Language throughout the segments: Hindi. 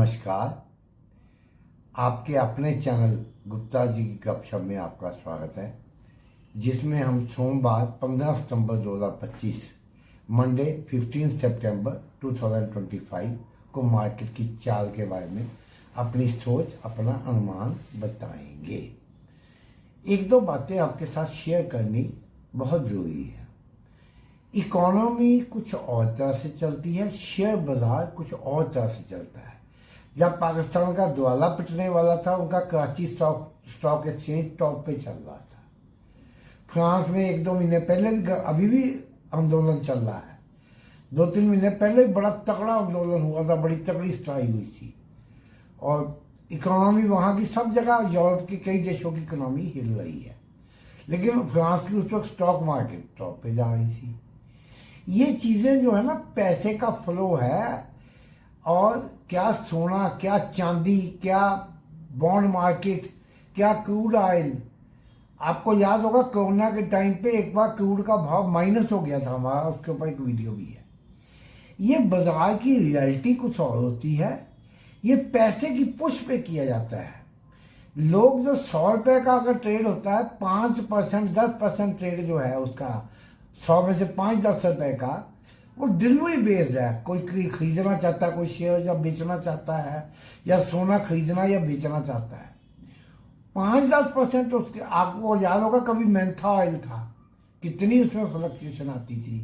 नमस्कार। आपके अपने चैनल गुप्ता जी की गपशप में आपका स्वागत है, जिसमें हम सोमवार 15 सितंबर 2025 मंडे 15 सितंबर 2025 को मार्केट की चाल के बारे में अपनी सोच, अपना अनुमान बताएंगे। एक दो बातें आपके साथ शेयर करनी बहुत ज़रूरी है। इकोनॉमी कुछ और तरह से चलती है, शेयर बाजार कुछ और तरह से चलता है। जब पाकिस्तान का द्वाला पिटने वाला था, उनका कराची स्टॉक एक्सचेंज टॉप पे चल रहा था। फ्रांस में एक दो महीने पहले भी, अभी भी आंदोलन चल रहा है। 2-3 महीने पहले बड़ा तगड़ा आंदोलन हुआ था, बड़ी तगड़ी स्ट्राइक हुई थी और इकोनॉमी वहाँ की सब जगह, यूरोप की कई देशों की इकोनॉमी हिल रही है, लेकिन फ्रांस की उस वक्त स्टॉक मार्केट टॉप पे जा रही थी। ये चीज़ें जो है ना, पैसे का फ्लो है। और क्या सोना, क्या चांदी, क्या बॉन्ड मार्केट, क्या क्रूड ऑयल। आपको याद होगा कोरोना के टाइम पे एक बार क्रूड का भाव माइनस हो गया था हमारा, उसके ऊपर एक वीडियो भी है। ये बाजार की रियलिटी कुछ और होती है। ये पैसे की पुश पे किया जाता है। लोग जो 100 रुपये का अगर ट्रेड होता है, 5% 10% ट्रेड जो है उसका, 100 में से 5-10 रुपये का, वो डिलीवरी बेस्ड है। कोई खरीदना चाहता है, कोई शेयर या बेचना चाहता है, या सोना खरीदना या बेचना चाहता है। 5-10% उसके, आपको याद होगा कभी मेंथा ऑयल था, कितनी उसमें फ्लक्चुएशन आती थी।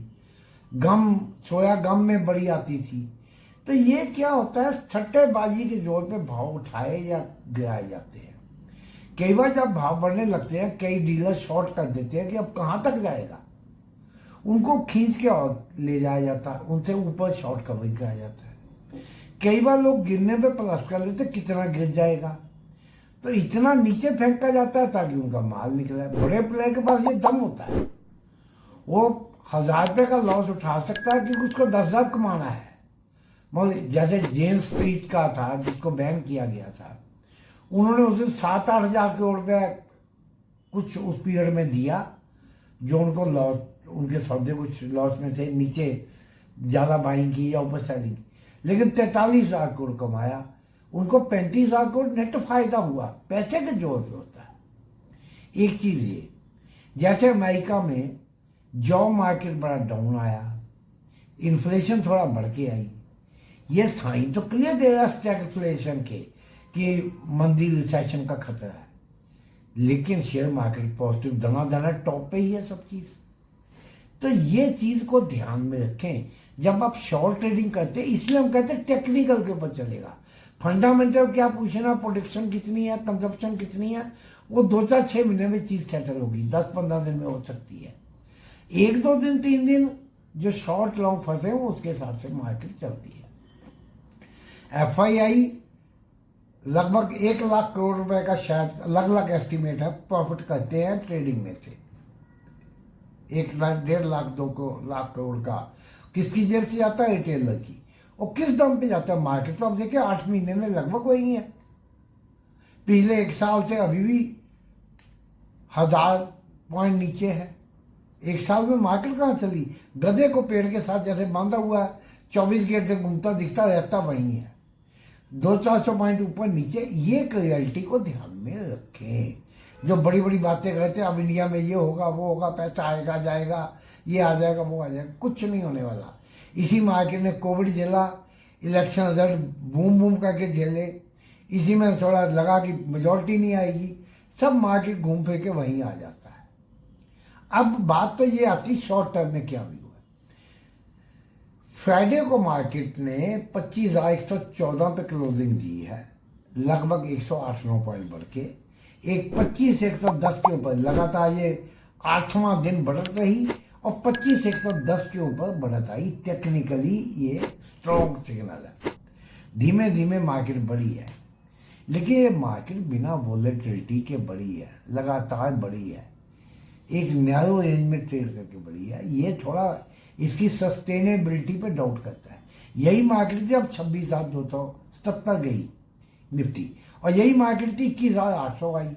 गम, सोया गम में बड़ी आती थी। तो ये क्या होता है, सट्टेबाजी के जोर पे भाव उठाए या गिराए जाते हैं। कई बार जब भाव बढ़ने लगते हैं, कई डीलर शॉर्ट कर देते हैं कि अब कहाँ तक जाएगा, उनको खींच के और ले जाया जाता है, उनसे ऊपर शॉर्ट कवरिंग कराया जाता है। कई बार लोग गिरने पे प्लस कर लेते, कितना गिर जाएगा, तो इतना नीचे फेंका जाता है ताकि उनका माल निकले। बड़े प्लेयर के पास ये दम होता है, वो 1000 रुपये का लॉस उठा सकता है क्योंकि उसको 10,000 कमाना है। मतलब जैसे जेम्स स्ट्रीट का था, जिसको बैन किया गया था, उन्होंने उसे 7-8 हजार करोड़ रुपया कुछ उस पीरियड में दिया, जो उनको लॉस, उनके सौदे कुछ लॉस में थे, नीचे ज़्यादा बाइंग की या ऊपर सेलिंग, लेकिन 43,000 करोड़ कमाया। उनको 35,000 करोड़ नेट फायदा हुआ। पैसे के जोर पे होता है। एक चीज़ ये, जैसे अमेरिका में जॉब मार्केट बड़ा डाउन आया, इन्फ्लेशन थोड़ा बढ़ के आई, ये साइन तो क्लियर दे रहा स्टैगफ्लेशन के कि मंदी, रिसेशन का खतरा है, लेकिन शेयर मार्केट पॉजिटिव दना टॉप पे ही है सब चीज़। तो ये चीज़ को ध्यान में रखें जब आप शॉर्ट ट्रेडिंग करते हैं। इसलिए हम कहते हैं टेक्निकल के ऊपर चलेगा। फंडामेंटल क्या पूछना, प्रोडक्शन कितनी है, कंजप्शन कितनी है, वो 2-4-6 महीने में चीज़ सेटल होगी, 10-15 दिन में हो सकती है। 1-2 दिन 3 दिन जो शॉर्ट लॉन्ग फंसे हैं, उसके हिसाब से मार्केट चलती है। FII लगभग 1 लाख करोड़ रुपए का शायद अलग एस्टिमेट है, प्रॉफिट करते हैं ट्रेडिंग में से। 1-1.5 लाख 2 लाख करोड़ का किसकी जेब से जाता है? रिटेलर की। और किस दम पे जाता है? मार्केट तो आप देखिए 8 महीने में लगभग वही है। पिछले 1 साल से अभी भी 1000 पॉइंट नीचे है। 1 साल में मार्केट कहाँ चली? गधे को पेड़ के साथ जैसे बांधा हुआ है, 24 घंटे घूमता दिखता रहता वही है। 200-400 पॉइंट ऊपर नीचे। ये रियलिटी को ध्यान में रखें। जो बड़ी बड़ी बातें करते हैं, अब इंडिया में ये होगा, वो होगा, पैसा आएगा जाएगा, ये आ जाएगा, वो आ जाएगा, कुछ नहीं होने वाला। इसी मार्केट ने कोविड झेला, इलेक्शन रिजल्ट बूम बूम करके झेले, इसी में थोड़ा लगा कि मेजॉरिटी नहीं आएगी, सब मार्केट घूम फिर के वहीं आ जाता है। अब बात तो ये आती शॉर्ट टर्म में क्या भी हुआ। फ्राइडे को मार्केट ने 25,114 पे क्लोजिंग दी है, लगभग 108-9 पॉइंट बढ़ के। एक 25,110 के ऊपर लगातार ये 8वां दिन बढ़त रही और 25,110 के ऊपर बढ़त आई। टेक्निकली ये स्ट्रॉन्ग सिग्नल है। धीमे धीमे मार्केट बढ़ी है, लेकिन ये मार्केट बिना वॉलेटिलिटी के बढ़ी है, लगातार बढ़ी है, एक नैरो रेंज में ट्रेड करके बढ़ी है। ये थोड़ा इसकी सस्टेनेबिलिटी पे डाउट करता है। यही मार्केट थी, अब 26,270 गई निफ्टी, और यही मार्केट थी 21,800 आई।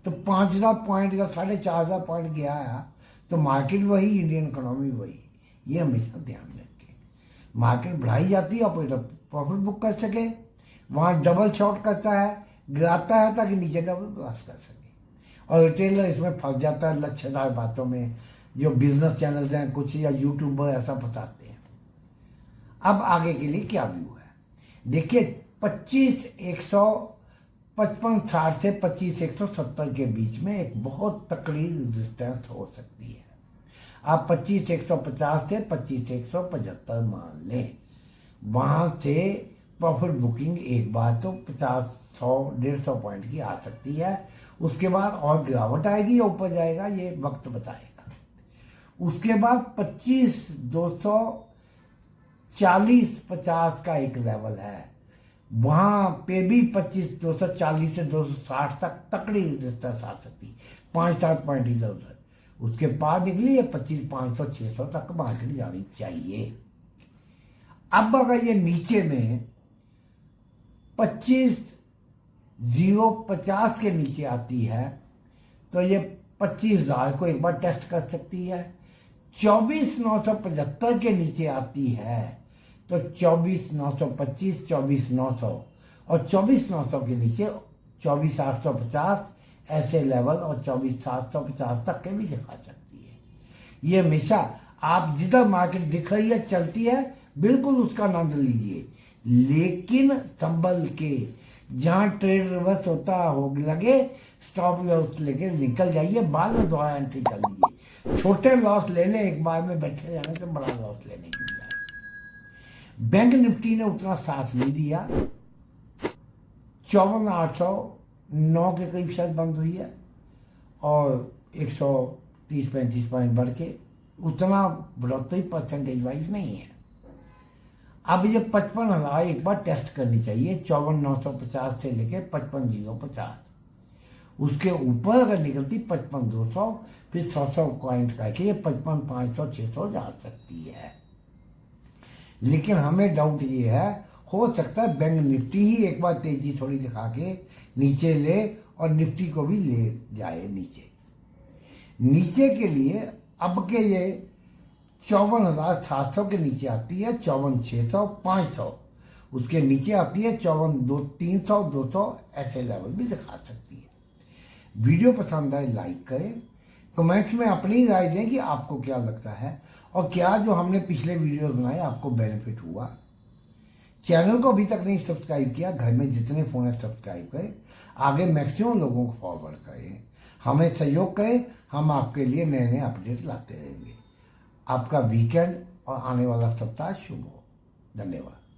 तो 5,000 पॉइंट का 4,500 पॉइंट गया है। तो मार्केट वही, इंडियन इकोनॉमी वही। ये हमेशा ध्यान में रखें। मार्केट बढ़ाई जाती है, ऑपरेटर प्रॉफिट बुक कर सके, वहाँ डबल शॉट करता है, गिराता है ताकि नीचे डबल क्रॉस कर सके। और रिटेलर इसमें फंस जाता है लच्छेदार बातों में, जो बिजनेस चैनल्स हैं कुछ या यूट्यूबर ऐसा बताते हैं। अब आगे के लिए क्या व्यू है देखिए, 25,155 से 25,170 के बीच में एक बहुत तकड़ी रेजिस्टेंस हो सकती है। आप 25,150 से 25,175 मान लें, वहां से प्रॉफिट बुकिंग एक बार तो 50, 100, 150 पॉइंट की आ सकती है। उसके बाद और गिरावट आएगी या ऊपर जाएगा ये वक्त बताएगा। उसके बाद 25,240-50 का एक लेवल है, वहां पे भी 25,240 से 260 तक तकड़ी रेजिस्टेंस आ सकती है, 5-7 पॉइंट इधर उधर। उसके पार निकली है 25,500, 600 तक मार्केट जानी चाहिए। अब अगर ये नीचे में 25,050 के नीचे आती है तो ये 25,000 को एक बार टेस्ट कर सकती है। 24,975 के नीचे आती है तो 24,925, 24,900 और 24,900 के नीचे 24,850 ऐसे लेवल और 24,750 तक के भी दिखा सकती है। ये हमेशा आप जिधर मार्केट दिख रही है चलती है बिल्कुल उसका आनंद लीजिए, लेकिन संभल के, जहां ट्रेड रिवर्स होता हो लगे स्टॉप लॉस लेके निकल जाइए, बाद में दोबारा एंट्री कर लीजिए। छोटे लॉस ले लें एक बार में, बैठे जाने से बड़ा लॉस लेने की बजाय। बैंक निफ्टी ने उतना साथ नहीं दिया, 54,809 के करीब शायद बंद हुई है और 130-35 पॉइंट बढ़ के, उतना बढ़ोतरी परसेंटेज वाइज नहीं है। अब ये 55,000 एक बार टेस्ट करनी चाहिए, 54,950 से लेके 55,050। उसके ऊपर अगर निकलती 55,200, फिर 100 पॉइंट का कि ये 55,500, 600 जा सकती है। लेकिन हमें डाउट ये है, हो सकता है बैंक निफ्टी ही एक बार तेजी थोड़ी दिखा के नीचे ले और निफ्टी को भी ले जाए नीचे। नीचे के लिए अब के ये 54,700 के नीचे आती है, 54,600, 500, उसके नीचे आती है 54,300, 200 ऐसे लेवल भी दिखा सकती है। वीडियो पसंद आए लाइक करें, कमेंट्स में अपनी राय दें कि आपको क्या लगता है और क्या जो हमने पिछले वीडियो बनाए आपको बेनिफिट हुआ। चैनल को अभी तक नहीं सब्सक्राइब किया, घर में जितने फोन है सब्सक्राइब करें, आगे मैक्सिमम लोगों को फॉरवर्ड करें, हमें सहयोग करें, हम आपके लिए नए नए अपडेट लाते रहेंगे। आपका वीकेंड और आने वाला सप्ताह शुभ हो। धन्यवाद।